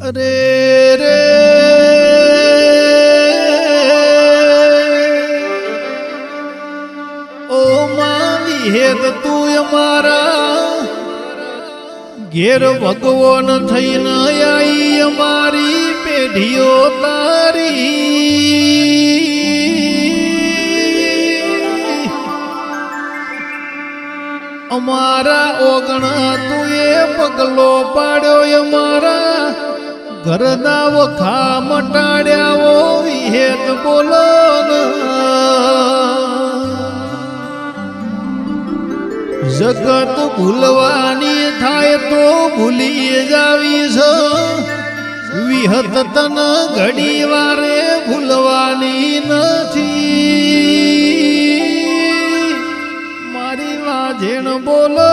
અરે રે ઓ મારી હેત તું અમારા ઘેર ભગવાન થઈને આઈ અમારી પેઢીઓ તારી અમારા ઓગણા તું એ પગલો પાડ્યો અમારા ઘરના વખા મટાડ્યા ઓ વિહેત બોલો જગત ભૂલવાની થાય તો ભૂલી જાવી છે વિહત તન ઘડી વારે ભૂલવાની નથી મારી વાજેણ બોલો